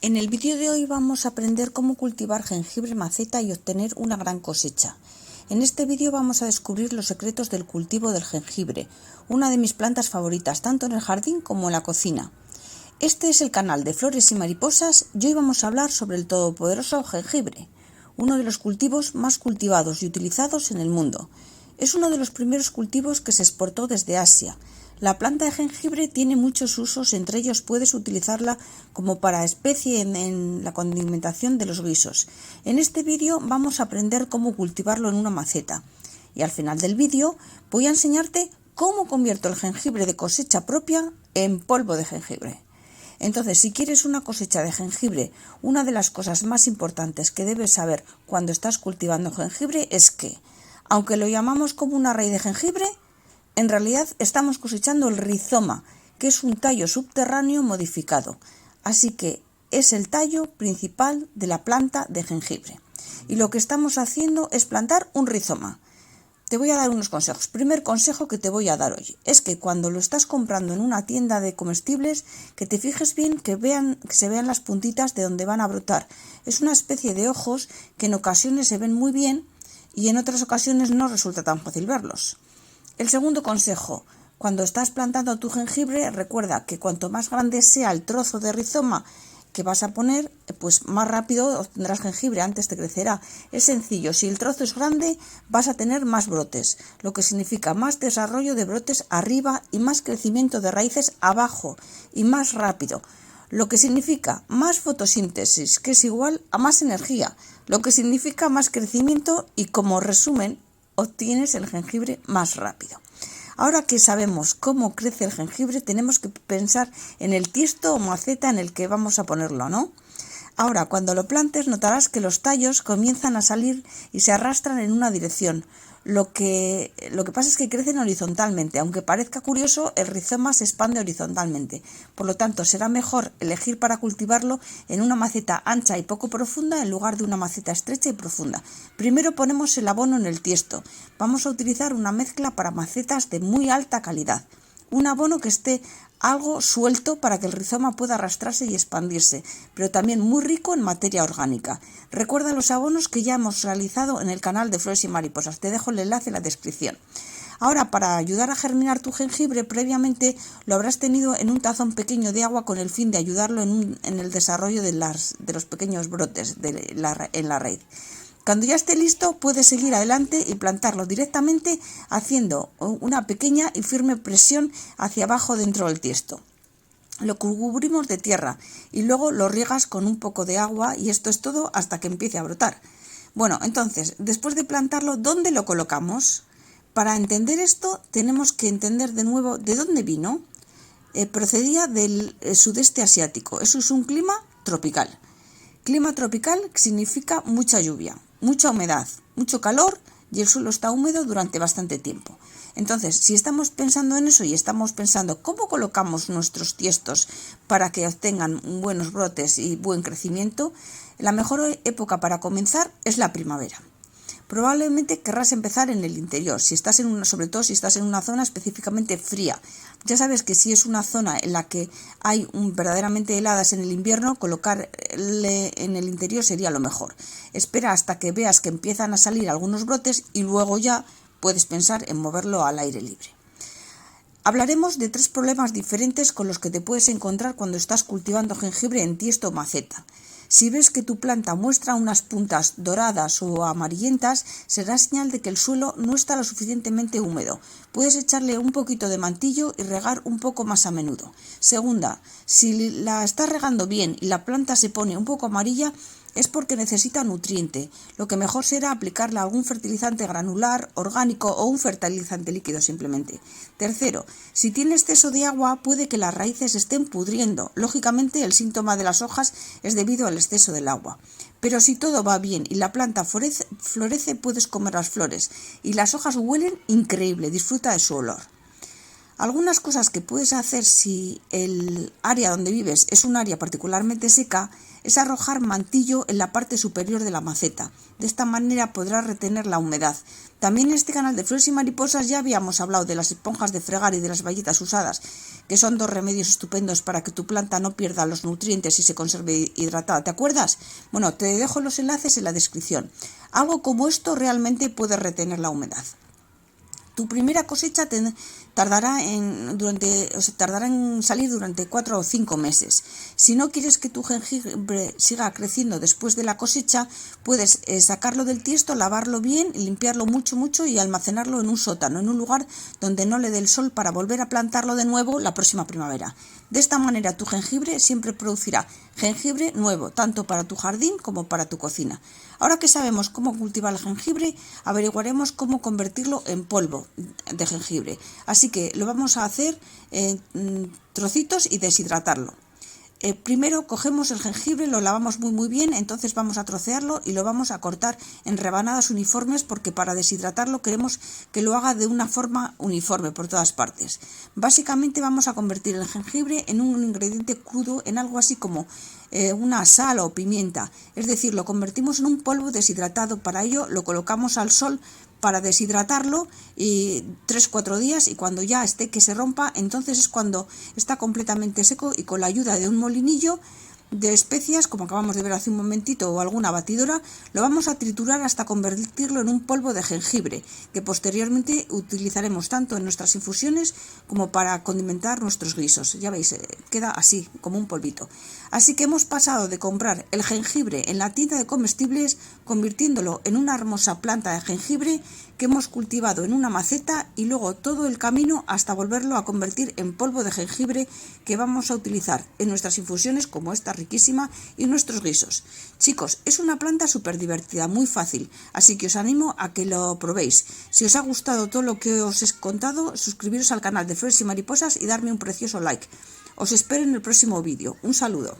En el vídeo de hoy vamos a aprender cómo cultivar jengibre maceta y obtener una gran cosecha. En este vídeo vamos a descubrir los secretos del cultivo del jengibre, una de mis plantas favoritas tanto en el jardín como en la cocina. Este es el canal de Flores y Mariposas y hoy vamos a hablar sobre el todopoderoso jengibre, uno de los cultivos más cultivados y utilizados en el mundo. Es uno de los primeros cultivos que se exportó desde Asia. La planta de jengibre tiene muchos usos, entre ellos puedes utilizarla como para especie en la condimentación de los guisos. En este vídeo vamos a aprender cómo cultivarlo en una maceta. Y al final del vídeo voy a enseñarte cómo convierto el jengibre de cosecha propia en polvo de jengibre. Entonces, si quieres una cosecha de jengibre, una de las cosas más importantes que debes saber cuando estás cultivando jengibre es que, aunque lo llamamos como una raíz de jengibre, en realidad estamos cosechando el rizoma, que es un tallo subterráneo modificado. Así que es el tallo principal de la planta de jengibre. Y lo que estamos haciendo es plantar un rizoma. Te voy a dar unos consejos. Primer consejo que te voy a dar hoy es que cuando lo estás comprando en una tienda de comestibles, que te fijes bien, que se vean las puntitas de donde van a brotar. Es una especie de ojos que en ocasiones se ven muy bien y en otras ocasiones no resulta tan fácil verlos. El segundo consejo, cuando estás plantando tu jengibre, recuerda que cuanto más grande sea el trozo de rizoma que vas a poner, pues más rápido obtendrás jengibre, antes te crecerá. Es sencillo, si el trozo es grande vas a tener más brotes, lo que significa más desarrollo de brotes arriba y más crecimiento de raíces abajo y más rápido, lo que significa más fotosíntesis, que es igual a más energía, lo que significa más crecimiento y como resumen, obtienes el jengibre más rápido. Ahora que sabemos cómo crece el jengibre, tenemos que pensar en el tiesto o maceta en el que vamos a ponerlo, ¿no? Ahora, cuando lo plantes, notarás que los tallos comienzan a salir y se arrastran en una dirección. Lo que pasa es que crecen horizontalmente. Aunque parezca curioso, el rizoma se expande horizontalmente. Por lo tanto, será mejor elegir para cultivarlo en una maceta ancha y poco profunda en lugar de una maceta estrecha y profunda. Primero ponemos el abono en el tiesto. Vamos a utilizar una mezcla para macetas de muy alta calidad. Un abono que esté algo suelto para que el rizoma pueda arrastrarse y expandirse, pero también muy rico en materia orgánica. Recuerda los abonos que ya hemos realizado en el canal de Flores y Mariposas. Te dejo el enlace en la descripción. Ahora, para ayudar a germinar tu jengibre, previamente lo habrás tenido en un tazón pequeño de agua con el fin de ayudarlo en el desarrollo de los pequeños brotes en la raíz. Cuando ya esté listo, puedes seguir adelante y plantarlo directamente haciendo una pequeña y firme presión hacia abajo dentro del tiesto. Lo cubrimos de tierra y luego lo riegas con un poco de agua y esto es todo hasta que empiece a brotar. Bueno, entonces, después de plantarlo, ¿dónde lo colocamos? Para entender esto, tenemos que entender de nuevo de dónde vino. Procedía del sudeste asiático. Eso es un clima tropical. Clima tropical significa mucha lluvia, mucha humedad, mucho calor y el suelo está húmedo durante bastante tiempo. Entonces, si estamos pensando en eso y estamos pensando cómo colocamos nuestros tiestos para que obtengan buenos brotes y buen crecimiento, la mejor época para comenzar es la primavera. Probablemente querrás empezar en el interior, sobre todo si estás en una zona específicamente fría. Ya sabes que si es una zona en la que hay verdaderamente heladas en el invierno, colocarle en el interior sería lo mejor. Espera hasta que veas que empiezan a salir algunos brotes y luego ya puedes pensar en moverlo al aire libre. Hablaremos de 3 problemas diferentes con los que te puedes encontrar cuando estás cultivando jengibre en tiesto o maceta. Si ves que tu planta muestra unas puntas doradas o amarillentas, será señal de que el suelo no está lo suficientemente húmedo. Puedes echarle un poquito de mantillo y regar un poco más a menudo. Segunda, si la estás regando bien y la planta se pone un poco amarilla, es porque necesita nutriente. Lo que mejor será aplicarle algún fertilizante granular, orgánico o un fertilizante líquido simplemente. Tercero, si tiene exceso de agua puede que las raíces estén pudriendo. Lógicamente el síntoma de las hojas es debido al exceso del agua. Pero si todo va bien y la planta florece puedes comer las flores y las hojas huelen increíble, disfruta de su olor. Algunas cosas que puedes hacer si el área donde vives es un área particularmente seca es arrojar mantillo en la parte superior de la maceta. De esta manera podrás retener la humedad. También en este canal de Flores y Mariposas ya habíamos hablado de las esponjas de fregar y de las bayetas usadas, que son dos remedios estupendos para que tu planta no pierda los nutrientes y se conserve hidratada. ¿Te acuerdas? Bueno, te dejo los enlaces en la descripción. Algo como esto realmente puede retener la humedad. Tu primera cosecha tardará en salir durante 4 o 5 meses. Si no quieres que tu jengibre siga creciendo después de la cosecha, puedes sacarlo del tiesto, lavarlo bien, limpiarlo mucho y almacenarlo en un sótano, en un lugar donde no le dé el sol, para volver a plantarlo de nuevo la próxima primavera. De esta manera tu jengibre siempre producirá jengibre nuevo, tanto para tu jardín como para tu cocina. Ahora que sabemos cómo cultivar el jengibre, averiguaremos cómo convertirlo en polvo de jengibre. Así que lo vamos a hacer en trocitos y deshidratarlo. Primero cogemos el jengibre, lo lavamos muy bien, entonces vamos a trocearlo y lo vamos a cortar en rebanadas uniformes, porque para deshidratarlo queremos que lo haga de una forma uniforme por todas partes. Básicamente vamos a convertir el jengibre en un ingrediente crudo, en algo así como una sal o pimienta, es decir, lo convertimos en un polvo deshidratado. Para ello lo colocamos al sol para deshidratarlo y 3-4 días, y cuando ya esté que se rompa, entonces es cuando está completamente seco, y con la ayuda de un molinillo de especias, como acabamos de ver hace un momentito, o alguna batidora, lo vamos a triturar hasta convertirlo en un polvo de jengibre, que posteriormente utilizaremos tanto en nuestras infusiones como para condimentar nuestros guisos. Ya veis, queda así, como un polvito. Así que hemos pasado de comprar el jengibre en la tienda de comestibles, convirtiéndolo en una hermosa planta de jengibre que hemos cultivado en una maceta, y luego todo el camino hasta volverlo a convertir en polvo de jengibre que vamos a utilizar en nuestras infusiones, como esta riquísima, y nuestros guisos. Chicos, es una planta súper divertida, muy fácil, así que os animo a que lo probéis. Si os ha gustado todo lo que os he contado, suscribiros al canal de Flores y Mariposas y darme un precioso like. Os espero en el próximo vídeo. Un saludo.